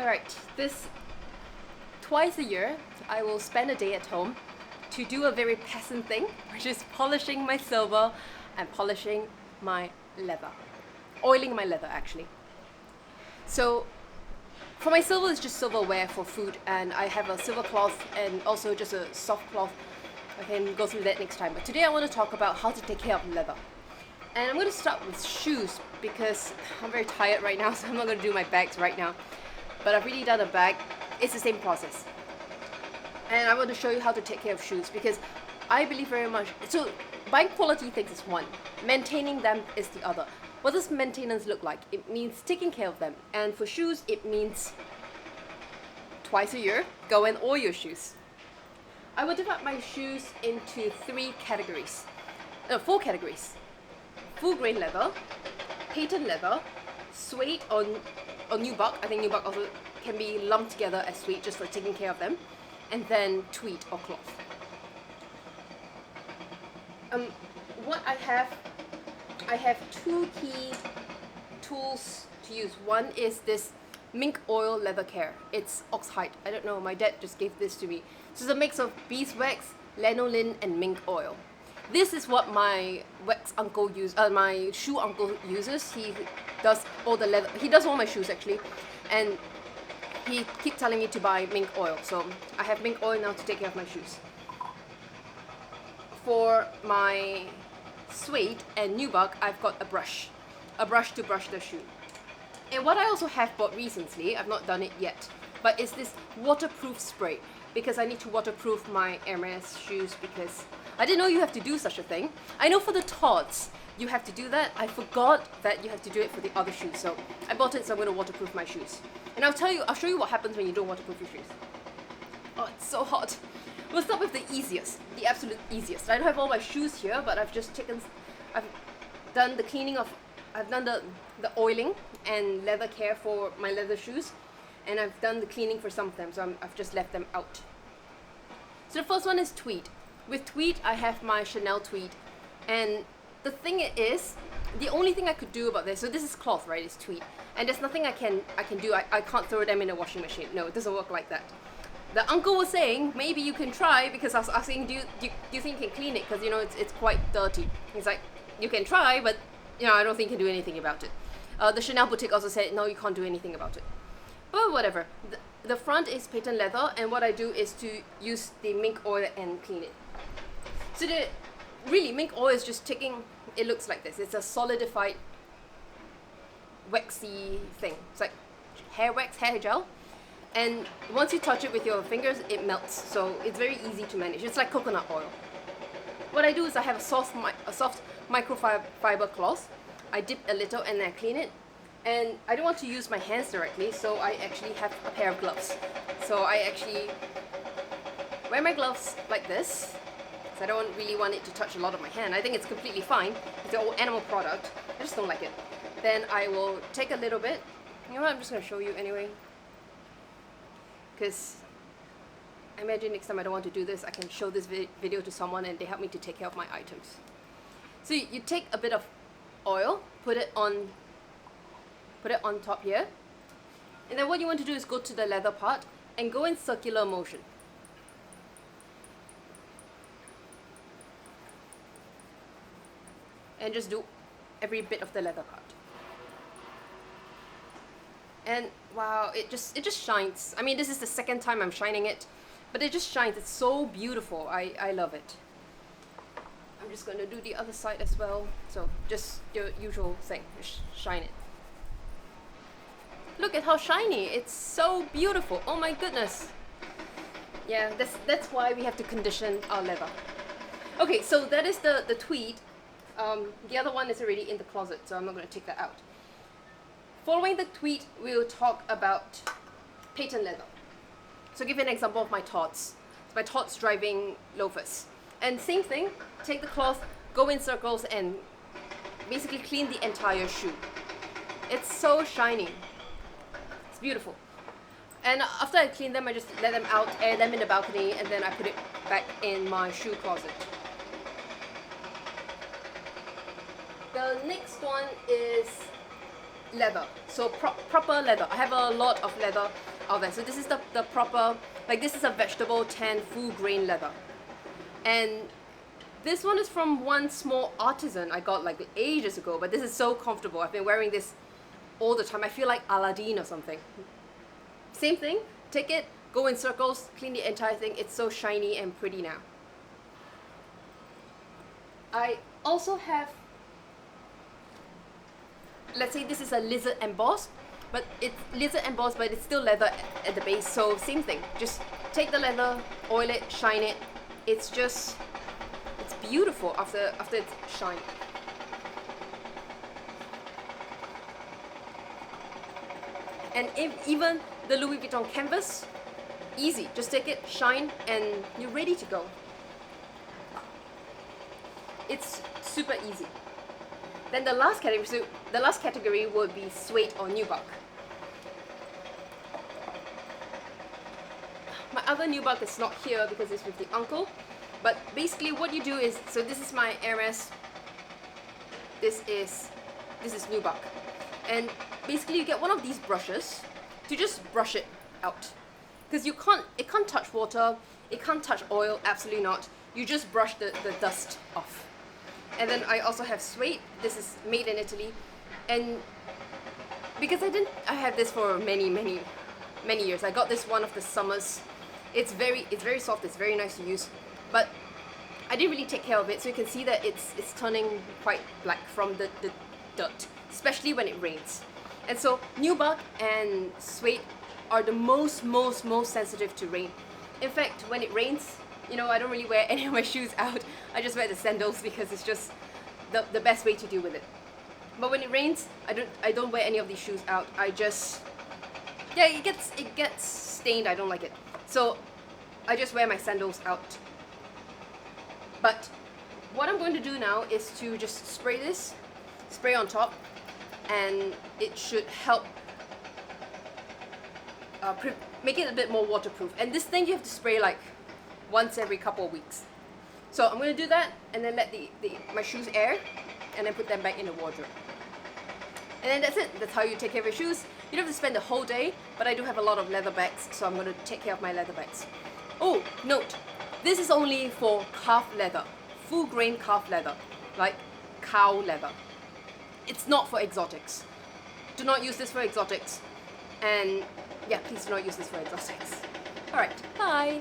Alright, this twice a year I will spend a day at home to do a very peasant thing, which is polishing my silver and polishing my leather. Oiling my leather actually. So for my silver, it's just silverware for food, and I have a silver cloth and also just a soft cloth. I can go through that next time. But today I want to talk about how to take care of leather. And I'm going to start with shoes because I'm very tired right now, so I'm not going to do my bags right now. But I've really done a bag. It's the same process. And I want to show you how to take care of shoes because I believe very much. So buying quality things is one, maintaining them is the other. What does maintenance look like? It means taking care of them. And for shoes, it means twice a year, go and oil your shoes. I will divide my shoes into four categories. Full grain leather, patent leather, suede or nubuck. I think nubuck also can be lumped together as suede just for taking care of them. And then tweed or cloth. What I have two key tools to use. One is this mink oil leather care. It's oxhide. I don't know, my dad just gave this to me. So it's a mix of beeswax, lanolin and mink oil. This is what my my shoe uncle uses. He does all the leather. He does all my shoes actually, and he keeps telling me to buy mink oil. So I have mink oil now to take care of my shoes. For my suede and nubuck, I've got a brush to brush the shoe. And what I also have bought recently, I've not done it yet, but it's this waterproof spray because I need to waterproof my Hermes shoes because I didn't know you have to do such a thing. I know for the Todds you have to do that. I forgot that you have to do it for the other shoes, so I bought it, so I'm going to waterproof my shoes. And I'll show you what happens when you don't waterproof your shoes. Oh, it's so hot. We'll start with the easiest, the absolute easiest. I don't have all my shoes here, but I've done the cleaning of, I've done the oiling and leather care for my leather shoes, and I've done the cleaning for some of them, so I've just left them out. So the first one is tweed. With tweed, I have my Chanel tweed, and the thing is, the only thing I could do about this, so this is cloth, right? It's tweed, and there's nothing I can do. I can't throw them in a washing machine. No, it doesn't work like that. The uncle was saying maybe you can try because I was asking, do you think you can clean it? Because it's quite dirty. He's like, you can try, but I don't think you can do anything about it. The Chanel boutique also said no, you can't do anything about it. But whatever. The front is patent leather, and what I do is to use the mink oil and clean it. So really mink oil is just taking. It looks like this. It's a solidified, waxy thing. It's like hair wax, hair gel. And once you touch it with your fingers, it melts. So it's very easy to manage. It's like coconut oil. What I do is I have a soft microfiber cloth. I dip a little and then I clean it. And I don't want to use my hands directly, so I actually have a pair of gloves. So I actually wear my gloves like this. So I don't really want it to touch a lot of my hand. I think it's completely fine. It's an animal product. I just don't like it. Then I will take a little bit. You know what? I'm just going to show you anyway. Because I imagine next time I don't want to do this, I can show this video to someone and they help me to take care of my items. So you take a bit of oil, put it on top here, and then what you want to do is go to the leather part and go in circular motion. And just do every bit of the leather part. And wow, it just shines. I mean, this is the second time I'm shining it, but it just shines. It's so beautiful. I love it. I'm just going to do the other side as well. So just your usual thing, just shine it. Look at how shiny. It's so beautiful. Oh my goodness. Yeah, that's why we have to condition our leather. Okay, so that is the tweed. The other one is already in the closet, so I'm not going to take that out. Following the tweed, we will talk about patent leather. So give you an example of my Todds. My Todds driving loafers. And same thing, take the cloth, go in circles and basically clean the entire shoe. It's so shiny. It's beautiful. And after I clean them, I just let them out, air them in the balcony, and then I put it back in my shoe closet. The next one is leather. So proper leather. I have a lot of leather out there. So this is the proper, like this is a vegetable tan full grain leather. And this one is from one small artisan I got like ages ago, but this is so comfortable. I've been wearing this all the time. I feel like Aladdin or something. Same thing, take it, go in circles, clean the entire thing. It's so shiny and pretty now. I also have, let's say this is a lizard embossed, but it's lizard embossed, but it's still leather at the base. So same thing, just take the leather, oil it, shine it. It's just, it's beautiful after it's shined. And even the Louis Vuitton canvas, easy. Just take it, shine, and you're ready to go. It's super easy. Then the last category would be suede or nubuck. My other nubuck is not here because it's with the uncle. But basically what you do is, so this is my Hermes, this is nubuck. And basically you get one of these brushes to just brush it out. Because it can't touch water, it can't touch oil, absolutely not. You just brush the dust off. And then I also have suede, this is made in Italy. And because I had this for many years. I got this one of the summers. It's very soft, it's very nice to use. But I didn't really take care of it, so you can see that it's turning quite black from the dirt, especially when it rains. And so nubuck and suede are the most sensitive to rain. In fact, when it rains, you know, I don't really wear any of my shoes out. I just wear the sandals because it's just the best way to deal with it. But when it rains, I don't wear any of these shoes out. I just, yeah, it gets stained. I don't like it. So I just wear my sandals out. But what I'm going to do now is to just spray on top, and it should help make it a bit more waterproof. And this thing you have to spray like once every couple of weeks. So I'm going to do that and then let my shoes air and then put them back in the wardrobe. And then that's it. That's how you take care of your shoes. You don't have to spend the whole day, but I do have a lot of leather bags, so I'm going to take care of my leather bags. Oh, note, this is only for calf leather, full grain calf leather, like cow leather. It's not for exotics. Do not use this for exotics. And yeah, please do not use this for exotics. Alright, bye!